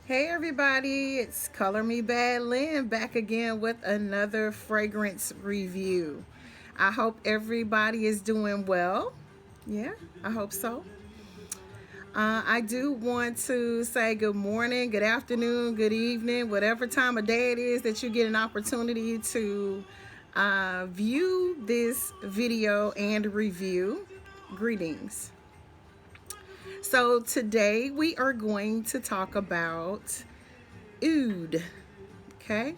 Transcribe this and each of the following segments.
Hey everybody, it's Color Me Bad Lynn back again with another fragrance review. I hope everybody is doing well. Yeah, I hope so. I do want to say good morning, good afternoon, good evening, whatever time of day it is that you get an opportunity to view this video and review. Greetings. So today we are going to talk about OUD. Okay.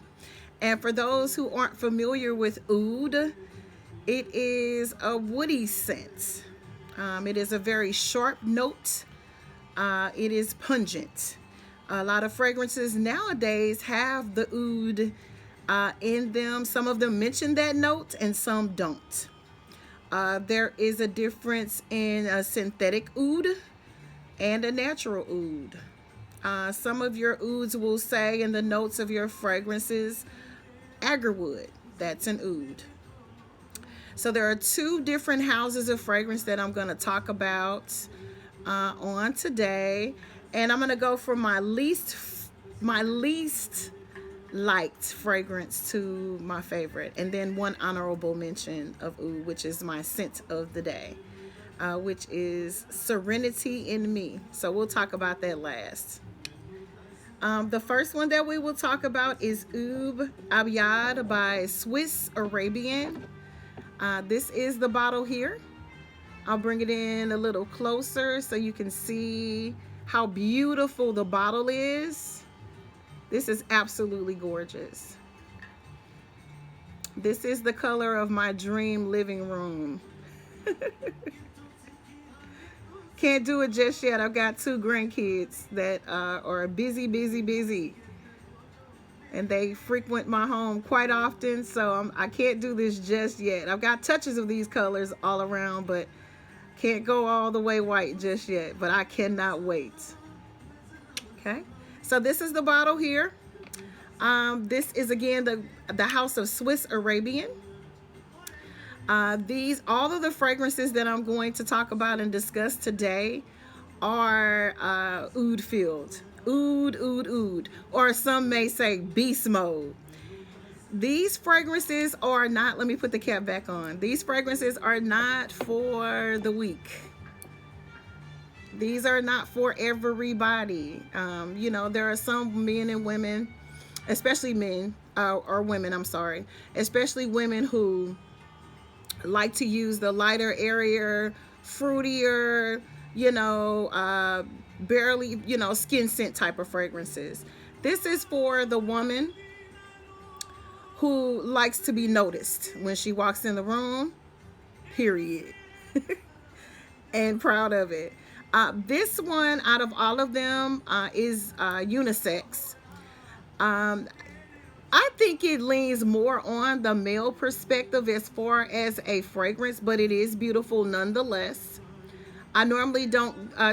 And for those who aren't familiar with OUD, it is a woody scent. It is a very sharp note. It is pungent. A lot of fragrances nowadays have the OUD in them. Some of them mention that note and some don't. There is a difference in a synthetic OUD and a natural OUD. Some of your ouds will say in the notes of your fragrances, agarwood. That's an oud. So there are two different houses of fragrance that I'm going to talk about on today, and I'm going to go from my least liked fragrance to my favorite, and then one honorable mention of oud, which is my scent of the day, which is Serenity in Me. So we'll talk about that last. The first one that we will talk about is OUD by Swiss Arabian. This is the bottle here. I'll bring it in a little closer so you can see how beautiful the bottle is. This is absolutely gorgeous. This is the color of my dream living room. Can't do it just yet. I've got two grandkids that are busy. And they frequent my home quite often, so I can't do this just yet. I've got touches of these colors all around, but can't go all the way white just yet. But I cannot wait. Okay, so this is the bottle here. This is, again, the House of Swiss Arabian. All of the fragrances that I'm going to talk about and discuss today are oud filled. Oud, or some may say beast mode. These fragrances are not, let me put the cap back on. These fragrances are not for the weak. These are not for everybody. There are some men and women, especially men, or women, I'm sorry, especially women who like to use the lighter, airier, fruitier, barely, skin scent type of fragrances. This is for the woman who likes to be noticed when she walks in the room, period. And proud of it. This one, out of all of them, is unisex. I think it leans more on the male perspective as far as a fragrance, but it is beautiful nonetheless. I normally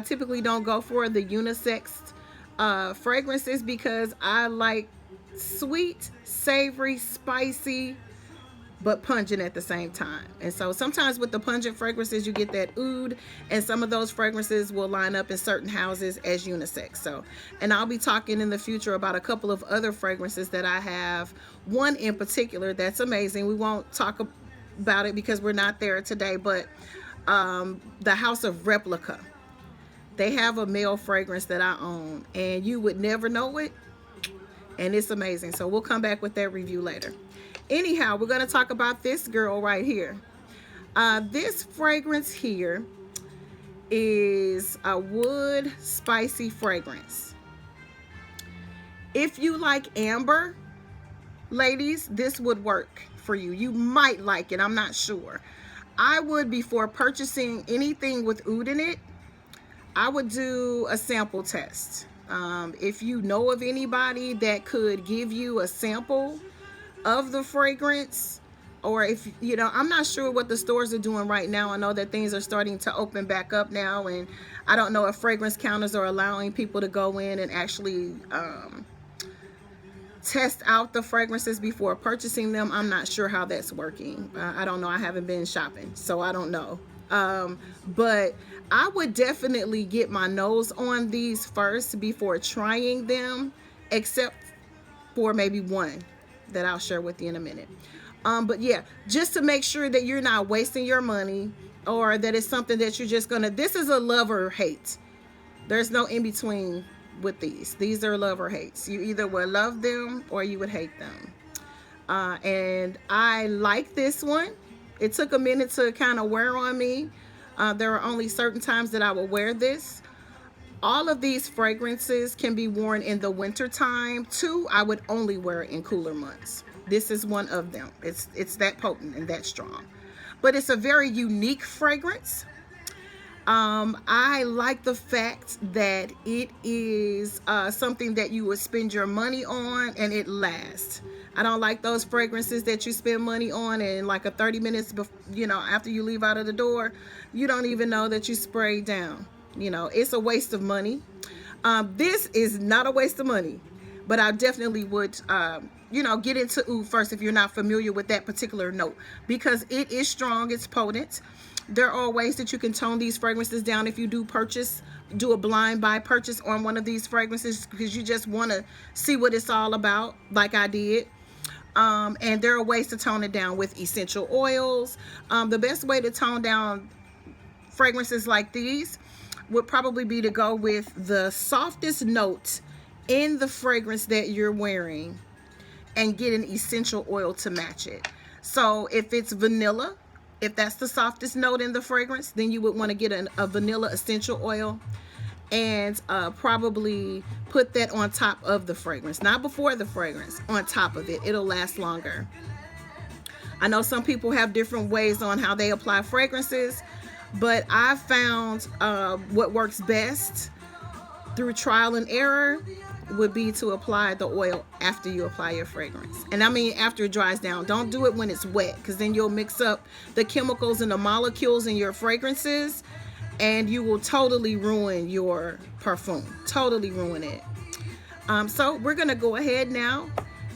typically don't go for the unisex fragrances because I like sweet, savory, spicy, but pungent at the same time. And so sometimes with the pungent fragrances, you get that oud, and some of those fragrances will line up in certain houses as unisex. So, and I'll be talking in the future about a couple of other fragrances that I have. One in particular that's amazing. We won't talk about it because we're not there today, but the House of Replica. They have a male fragrance that I own, and you would never know it, and it's amazing. So we'll come back with that review later. Anyhow, we're going to talk about this girl right here. This fragrance here is a wood spicy fragrance. If you like amber, ladies, this would work for you. You might like it. I'm not sure. I would, before purchasing anything with oud in it, I would do a sample test. If you know of anybody that could give you a sample of the fragrance, or if I'm not sure what the stores are doing right now. I know that things are starting to open back up now, and I don't know if fragrance counters are allowing people to go in and actually test out the fragrances before purchasing them. I'm not sure how that's working. I don't know. I haven't been shopping, so I don't know. But I would definitely get my nose on these first before trying them, except for maybe one that I'll share with you in a minute. But yeah, just to make sure that you're not wasting your money, or that it's something that you're just gonna, this is a love or hate. There's no in between with these. These are love or hates. You either would love them or you would hate them. And I like this one. It took a minute to kind of wear on me. There are only certain times that I will wear this. All of these fragrances can be worn in the winter time. Two, I would only wear it in cooler months. This is one of them. It's that potent and that strong. But it's a very unique fragrance. I like the fact that it is something that you would spend your money on and it lasts. I don't like those fragrances that you spend money on and like a 30 minutes, after you leave out of the door, you don't even know that you sprayed down. It's a waste of money. This is not a waste of money, but I definitely would, get into OUD first if you're not familiar with that particular note, because it is strong, it's potent. There are ways that you can tone these fragrances down if you do a blind buy purchase on one of these fragrances, because you just want to see what it's all about, like I did. And there are ways to tone it down with essential oils. The best way to tone down fragrances like these would probably be to go with the softest note in the fragrance that you're wearing and get an essential oil to match it. So if it's vanilla, if that's the softest note in the fragrance, then you would want to get a vanilla essential oil and probably put that on top of the fragrance, not before the fragrance, on top of it. It'll last longer. I know some people have different ways on how they apply fragrances, but I found what works best through trial and error would be to apply the oil after you apply your fragrance. And I mean after it dries down. Don't do it when it's wet, because then you'll mix up the chemicals and the molecules in your fragrances and you will totally ruin your perfume. Totally ruin it. So we're gonna go ahead now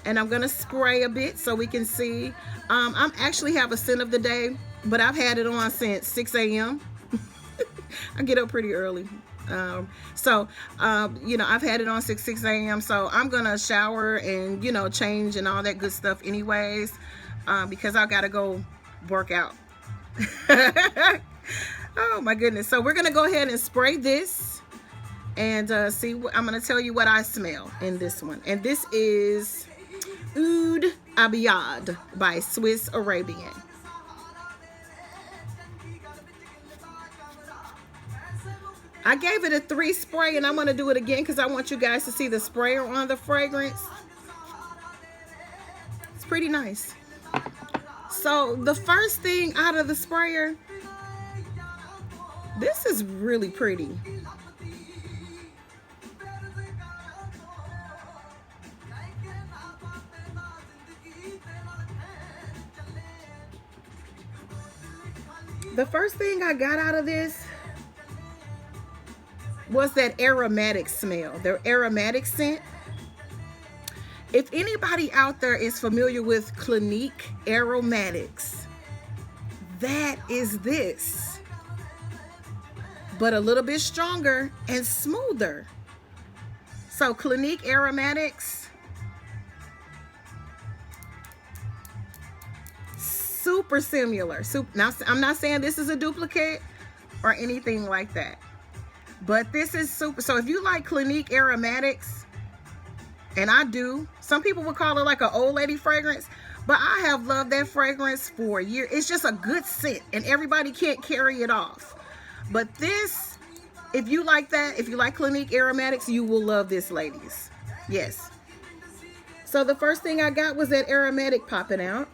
and I'm gonna spray a bit so we can see. I actually have a scent of the day, but I've had it on since 6 a.m. I get up pretty early. I've had it on 6 a.m. So I'm gonna shower and change and all that good stuff anyways, because I gotta go work out. Oh my goodness. So we're gonna go ahead and spray this and see what I'm gonna tell you what I smell in this one. And this is OUD Abiyad by Swiss Arabian. I gave it a 3 spray and I'm going to do it again because I want you guys to see the sprayer on the fragrance. It's pretty nice. So the first thing out of the sprayer, this is really pretty. The first thing I got out of this was that aromatic smell, their aromatic scent. If anybody out there is familiar with Clinique aromatics, that is this, but a little bit stronger and smoother. So Clinique aromatics, super similar. Now I'm not saying this is a duplicate or anything like that, but this is super. So if you like Clinique aromatics, and I do, some people would call it like an old lady fragrance, but I have loved that fragrance for years. It's just a good scent and everybody can't carry it off. But this, if you like that, if you like Clinique aromatics, you will love this, ladies. Yes. So the first thing I got was that aromatic popping out.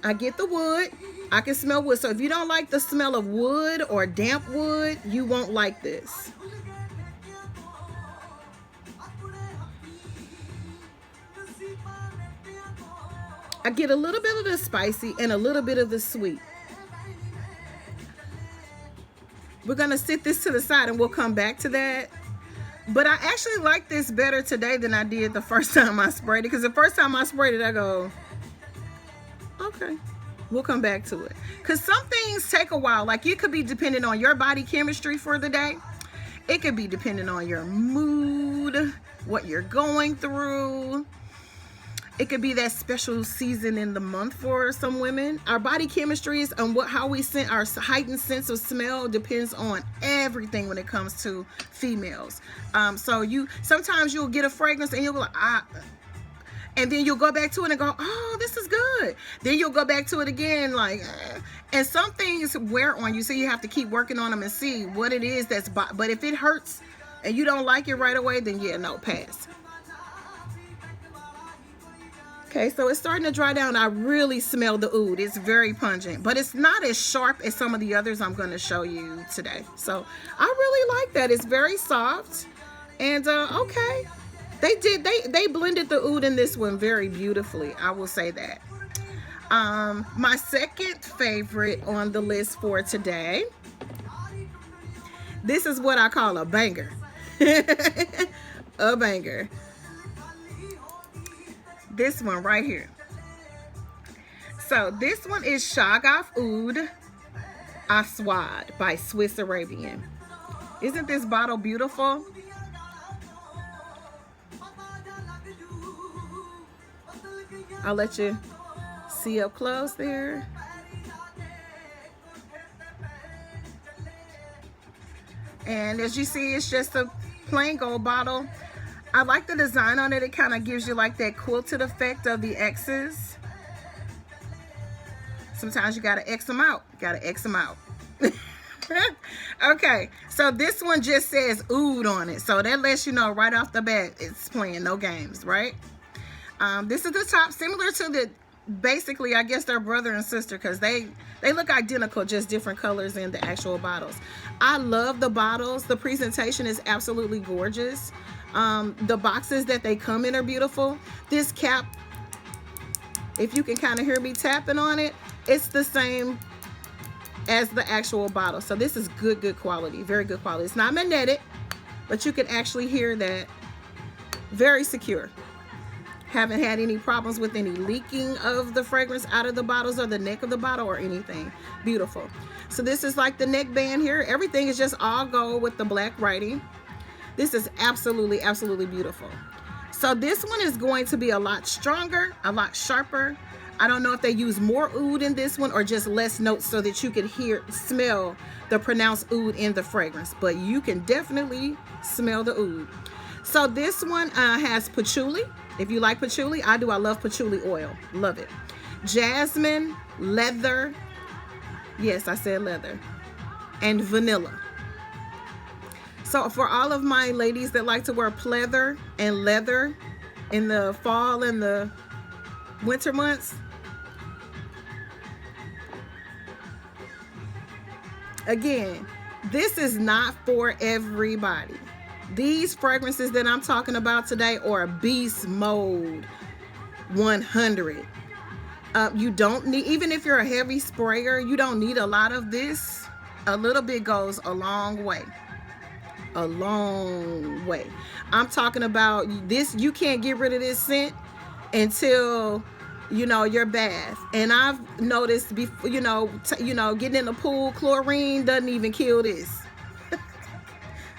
I get the wood. I can smell wood. So if you don't like the smell of wood or damp wood, you won't like this. I get a little bit of the spicy and a little bit of the sweet. We're going to sit this to the side and we'll come back to that. But I actually like this better today than I did the first time I sprayed it. Because the first time I sprayed it, I go, okay. We'll come back to it. Because some things take a while. Like, it could be dependent on your body chemistry for the day. It could be dependent on your mood, what you're going through. It could be that special season in the month for some women. Our body chemistries and how we scent, our heightened sense of smell depends on everything when it comes to females. So sometimes you'll get a fragrance and you'll be like, and then you'll go back to it and go, oh, this is good. Then you'll go back to it again, like, and some things wear on you, so you have to keep working on them and see what it is that's, but if it hurts and you don't like it right away, then yeah, no, pass. Okay, so it's starting to dry down. I really smell the oud. It's very pungent, but it's not as sharp as some of the others I'm going to show you today. So I really like that. It's very soft, and okay. They blended the oud in this one very beautifully. I will say that. My second favorite on the list for today. This is what I call a banger. A banger. This one right here. So this one is Shagaf Oud Aswad by Swiss Arabian. Isn't this bottle beautiful? I'll let you see up close there. And as you see, it's just a plain gold bottle. I like the design on it. It kind of gives you like that quilted effect of the X's. Sometimes you gotta X them out. You gotta X them out. Okay, so this one just says oud on it. So that lets you know right off the bat it's playing no games, right? This is the top, similar to the, basically, I guess they're brother and sister, because they look identical, just different colors in the actual bottles. I love the bottles. The presentation is absolutely gorgeous. The boxes that they come in are beautiful. This cap, if you can kind of hear me tapping on it, it's the same as the actual bottle. So this is good quality, very good quality. It's not magnetic, but you can actually hear that. Very secure. Haven't had any problems with any leaking of the fragrance out of the bottles or the neck of the bottle or anything. Beautiful. So this is like the neck band here. Everything is just all gold with the black writing. This is absolutely beautiful. So this one is going to be a lot stronger, a lot sharper. I don't know if they use more oud in this one or just less notes so that you can smell the pronounced oud in the fragrance, but you can definitely smell the oud. So this one has patchouli. If you like patchouli, I do. I love patchouli oil. Love it. Jasmine, leather. Yes, I said leather. And vanilla. So for all of my ladies that like to wear pleather and leather in the fall and the winter months, again, this is not for everybody. These fragrances that I'm talking about today are beast mode 100. You don't need, even if you're a heavy sprayer, you don't need a lot of this. A little bit goes a long way. A long way. I'm talking about this. You can't get rid of this scent until, you know, your bath. And I've noticed before, you know, getting in the pool, chlorine doesn't even kill this.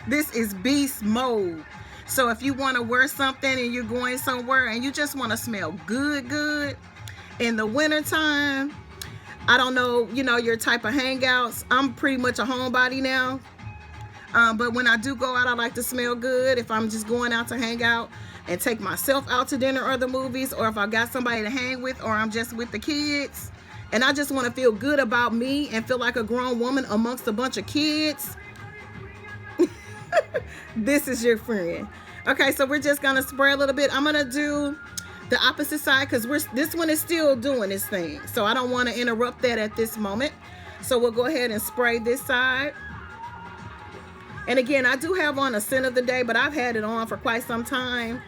This is beast mode. So if you want to wear something and you're going somewhere and you just want to smell good in the winter time, I don't know, you know, your type of hangouts. I'm pretty much a homebody now. But when I do go out, I like to smell good. If I'm just going out to hang out and take myself out to dinner or the movies, or if I got somebody to hang with, or I'm just with the kids and I just want to feel good about me and feel like a grown woman amongst a bunch of kids, this is your friend. Okay, so we're just gonna spray a little bit. I'm gonna do the opposite side because this one is still doing its thing, so I don't want to interrupt that at this moment. So we'll go ahead and spray this side. And again, I do have on a scent of the day, but I've had it on for quite some time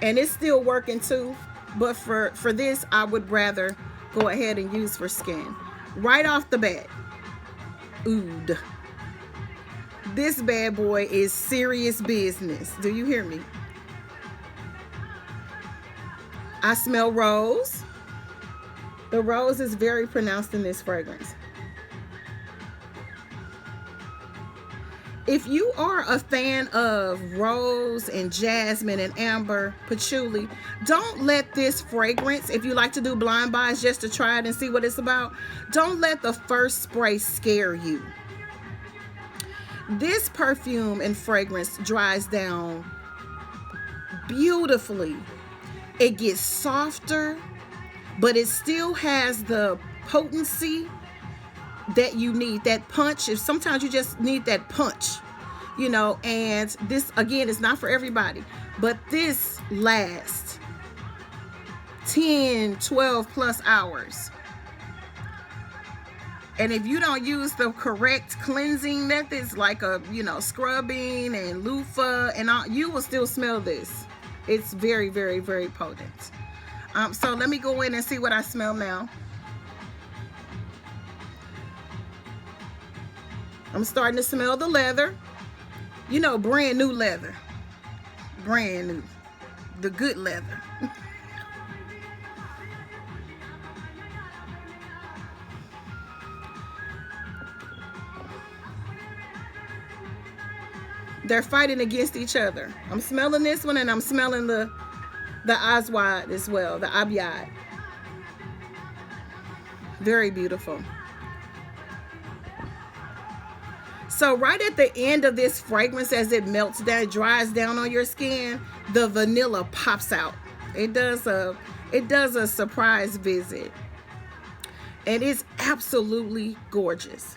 and it's still working too. But for this, I would rather go ahead and use for skin. Right off the bat, oud. This bad boy is serious business. Do you hear me? I smell rose. The rose is very pronounced in this fragrance. If you are a fan of rose and jasmine and amber patchouli, don't let this fragrance, if you like to do blind buys just to try it and see what it's about, don't let the first spray scare you. This perfume and fragrance dries down beautifully. It gets softer, but it still has the potency that you need, that punch. If sometimes you just need that punch, you know. And this, again, is not for everybody, but this lasts 10, 12 plus hours. And if you don't use the correct cleansing methods, like scrubbing and loofah and all, you will still smell this. It's very, very, very potent. So let me go in and see what I smell now. I'm starting to smell the leather. You know, brand new leather. Brand new. The good leather. They're fighting against each other. I'm smelling this one, and I'm smelling the OUD as well, the OUD. Very beautiful. So right at the end of this fragrance, as it melts down, dries down on your skin, the vanilla pops out. It does a surprise visit. And it's absolutely gorgeous.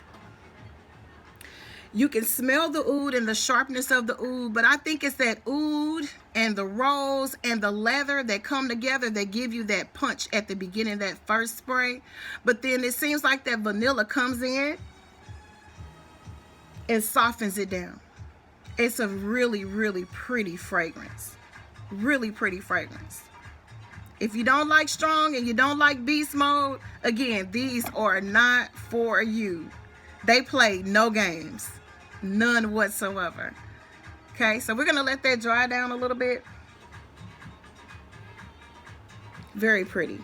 You can smell the oud and the sharpness of the oud, but I think it's that oud and the rose and the leather that come together that give you that punch at the beginning, that first spray. But then it seems like that vanilla comes in and softens it down. It's a really, really pretty fragrance. Really pretty fragrance. If you don't like strong and you don't like beast mode, again, these are not for you. They play no games. None whatsoever. Okay, so we're going to let that dry down a little bit. Very pretty.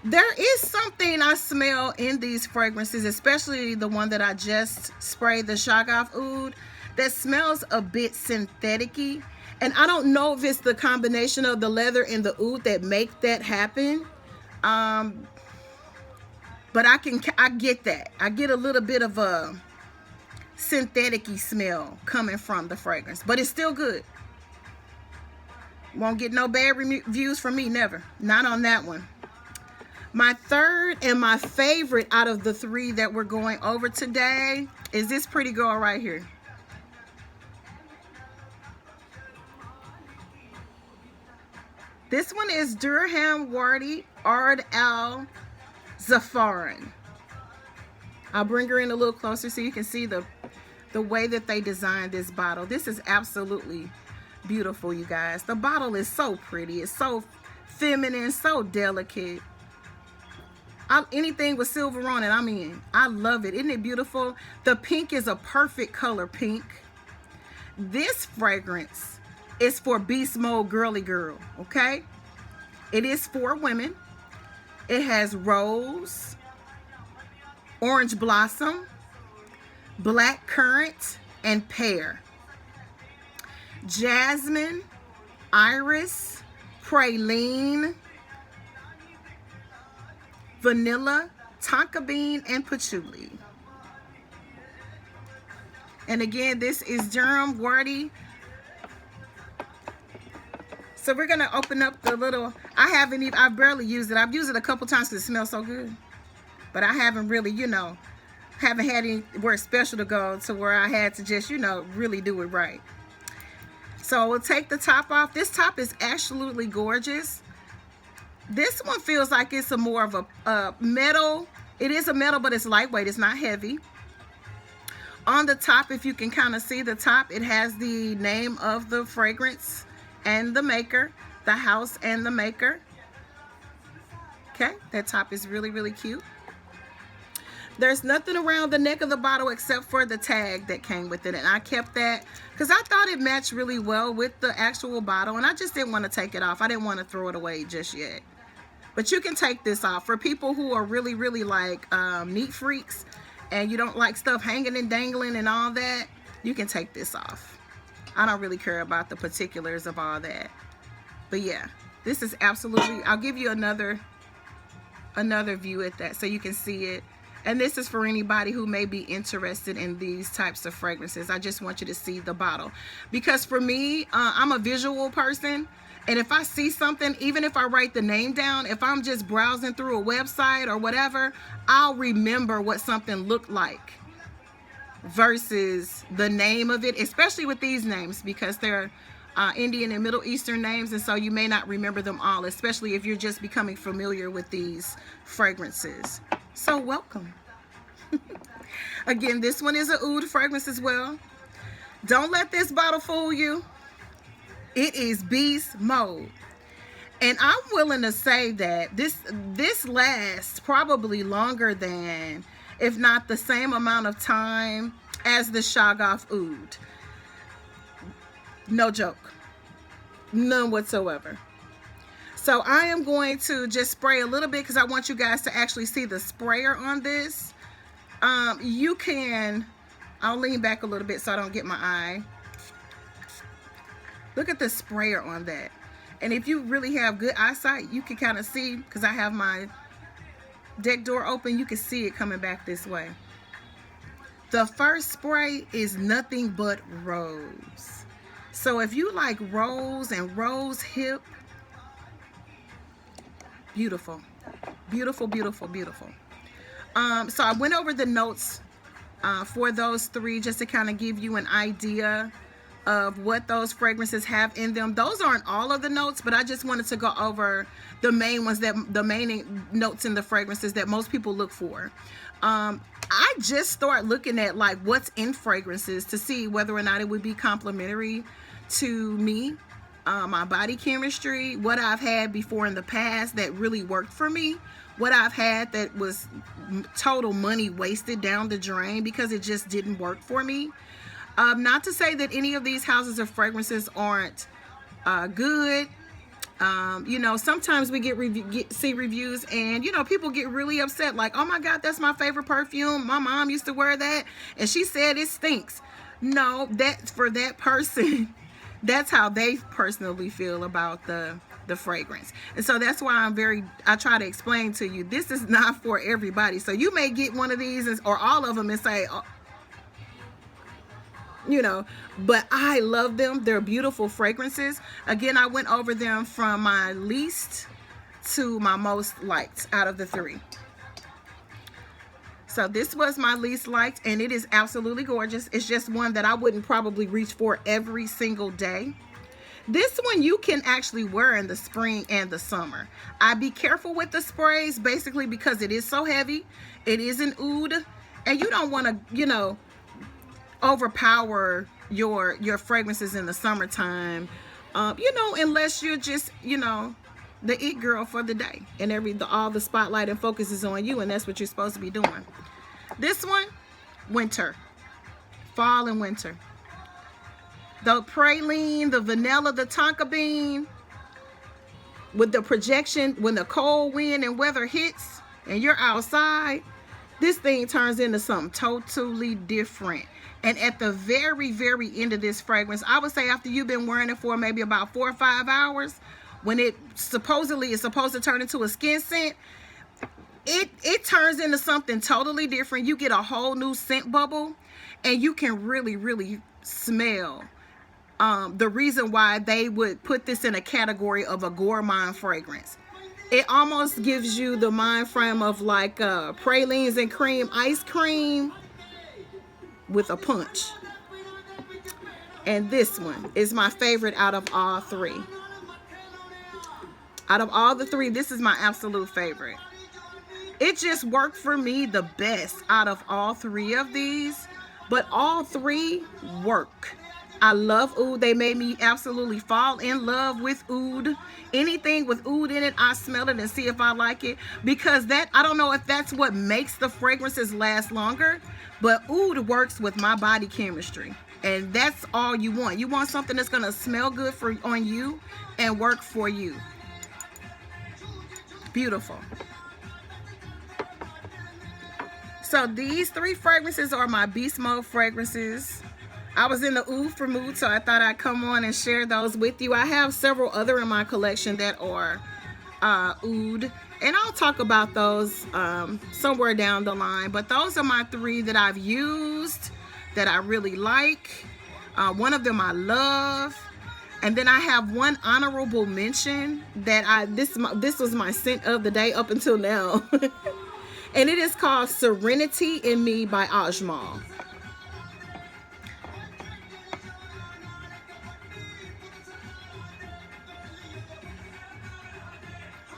There is something I smell in these fragrances, especially the one that I just sprayed, the Shagaf Oud, that smells a bit synthetic-y. And I don't know if it's the combination of the leather and the oud that make that happen. But I get that. I get a little bit of a synthetic-y smell coming from the fragrance, but it's still good. Won't get no bad reviews from me, never. Not on that one. My third and my favorite out of the three that we're going over today is this pretty girl right here. This one is Durham Wardy Ard Al Zafaran. I'll bring her in a little closer so you can see the way that they designed this bottle. This is absolutely beautiful, you guys. The bottle is so pretty. It's so feminine, so delicate. Anything with silver on it, I'm in. I love it. Isn't it beautiful? The pink is a perfect color pink. This fragrance is for beast mode girly girl, okay? It is for women. It has rose, orange blossom, black currant, and pear. Jasmine, iris, praline, vanilla, tonka bean, and patchouli. And again, this is Durham Wardy. So we're gonna open up the little, I've barely used it. I've used it a couple times because it smells so good. But I haven't really, haven't had anywhere special to go to where I had to just, really do it right. So we'll take the top off. This top is absolutely gorgeous. This one feels like it's more of a metal. It is a metal, but it's lightweight. It's not heavy. On the top, if you can kind of see the top, it has the name of the fragrance and the maker, the house and the maker. Okay, that top is really, really cute. There's nothing around the neck of the bottle except for the tag that came with it, and I kept that because I thought it matched really well with the actual bottle, and I just didn't want to take it off. I didn't want to throw it away just yet. But you can take this off. For people who are really, really like neat freaks and you don't like stuff hanging and dangling and all that, you can take this off. I don't really care about the particulars of all that. But yeah, this is absolutely, I'll give you another view at that so you can see it. And this is for anybody who may be interested in these types of fragrances. I just want you to see the bottle. Because for me, I'm a visual person. And if I see something, even if I write the name down, if I'm just browsing through a website or whatever, I'll remember what something looked like versus the name of it, especially with these names, because they're Indian and Middle Eastern names, and so you may not remember them all, especially if you're just becoming familiar with these fragrances. So welcome. Again, this one is a oud fragrance as well. Don't let this bottle fool you. It is beast mode. And I'm willing to say that this lasts probably longer than, if not the same amount of time as the Shagaf Oud. No joke. None whatsoever. So I am going to just spray a little bit because I want you guys to actually see the sprayer on this. You can, I'll lean back a little bit so I don't get my eye. Look at the sprayer on that. And if you really have good eyesight, you can kind of see, because I have my deck door open, you can see it coming back this way. The first spray is nothing but rose. So if you like rose and rose hip, beautiful, beautiful, beautiful, beautiful. So I went over the notes for those three just to kind of give you an idea of what those fragrances have in them. Those aren't all of the notes, but I just wanted to go over the main ones, that the main notes in the fragrances that most people look for. I just start looking at like what's in fragrances to see whether or not it would be complementary to me, my body chemistry, what I've had before in the past that really worked for me, what I've had that was total money wasted down the drain because it just didn't work for me. Not to say that any of these houses of fragrances aren't good. You know, sometimes we see reviews and, you know, people get really upset like, oh my God, that's my favorite perfume. My mom used to wear that and she said it stinks. No, that's for that person. That's how they personally feel about the fragrance. And so that's why I try to explain to you, this is not for everybody. So you may get one of these or all of them and say, oh, you know, but I love them. They're beautiful fragrances. Again, I went over them from my least to my most liked out of the three. So this was my least liked, and it is absolutely gorgeous. It's just one that I wouldn't probably reach for every single day. This one you can actually wear in the spring and the summer. I'd be careful with the sprays, basically because it is so heavy. It is an oud, and you don't want to, you know, overpower your fragrances in the summertime, you know, unless you're just, you know, the it girl for the day and all the spotlight and focus is on you, and that's what you're supposed to be doing. This one, winter, fall and winter. The praline, the vanilla, the tonka bean, with the projection, when the cold wind and weather hits and you're outside, this thing turns into something totally different. And at the very, very end of this fragrance, I would say after you've been wearing it for maybe about 4 or 5 hours, when it supposedly is supposed to turn into a skin scent, it turns into something totally different. You get a whole new scent bubble, and you can really, really smell the reason why they would put this in a category of a gourmand fragrance. It almost gives you the mind frame of like pralines and cream ice cream with a punch. And this one is my favorite out of all three. Out of all the three, this is my absolute favorite. It just worked for me the best out of all three of these, but all three work. I love oud. They made me absolutely fall in love with oud. Anything with oud in it, I smell it and see if I like it, because that, I don't know if that's what makes the fragrances last longer, but oud works with my body chemistry, and that's all you want. You want something that's going to smell good on you and work for you. Beautiful. So these 3 fragrances are my beast mode fragrances. I was in the OUD for mood, so I thought I'd come on and share those with you. I have several other in my collection that are OUD, and I'll talk about those somewhere down the line. But those are my 3 that I've used that I really like. One of them I love, and then I have one honorable mention that this was my scent of the day up until now. And it is called Serenity in Me by Ajmal.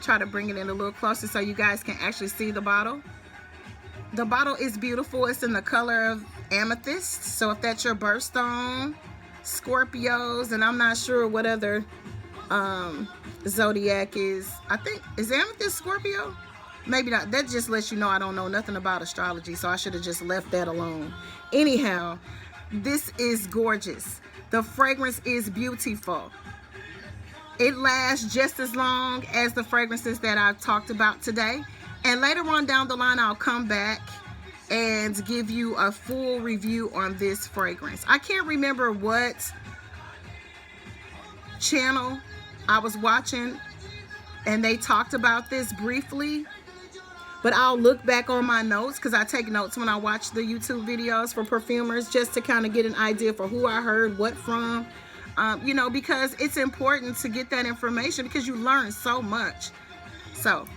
Try to bring it in a little closer so you guys can actually see the bottle. The bottle is beautiful. It's in the color of amethyst. So if that's your birthstone, Scorpios, and I'm not sure what other zodiac is. I think, is amethyst Scorpio? Maybe not. That just lets you know I don't know nothing about astrology, so I should have just left that alone. Anyhow, this is gorgeous. The fragrance is beautiful. It lasts just as long as the fragrances that I've talked about today. And later on down the line, I'll come back and give you a full review on this fragrance. I can't remember what channel I was watching and they talked about this briefly, but I'll look back on my notes because I take notes when I watch the YouTube videos for perfumers, just to kind of get an idea for who I heard what from. You know, because it's important to get that information because you learn so much. So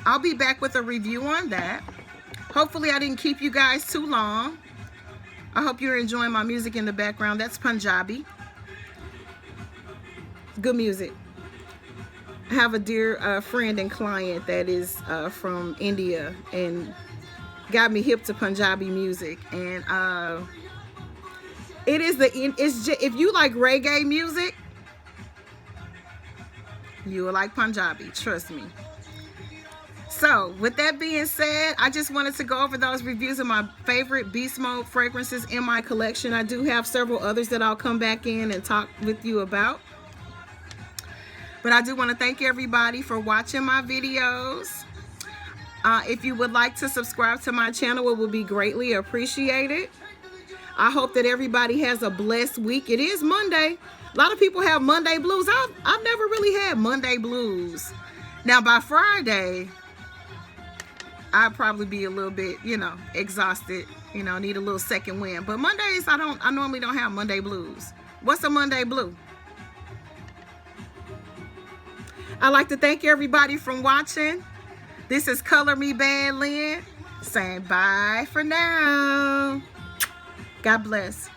I'll be back with a review on that. Hopefully I didn't keep you guys too long. I hope you're enjoying my music in the background. That's Punjabi. Good music. I have a dear friend and client that is from India and got me hip to Punjabi music. And if you like reggae music, you will like Punjabi, trust me. So with that being said, I just wanted to go over those reviews of my favorite beast mode fragrances in my collection. I do have several others that I'll come back in and talk with you about. But I do want to thank everybody for watching my videos. If you would like to subscribe to my channel, it would be greatly appreciated. I hope that everybody has a blessed week. It is Monday. A lot of people have Monday blues. I've never really had Monday blues. Now by Friday, I'd probably be a little bit, you know, exhausted, you know, need a little second wind. But Mondays, I normally don't have Monday blues. What's a Monday blue? I'd like to thank everybody for watching. This is Color Me Bad Lynn saying bye for now. God bless.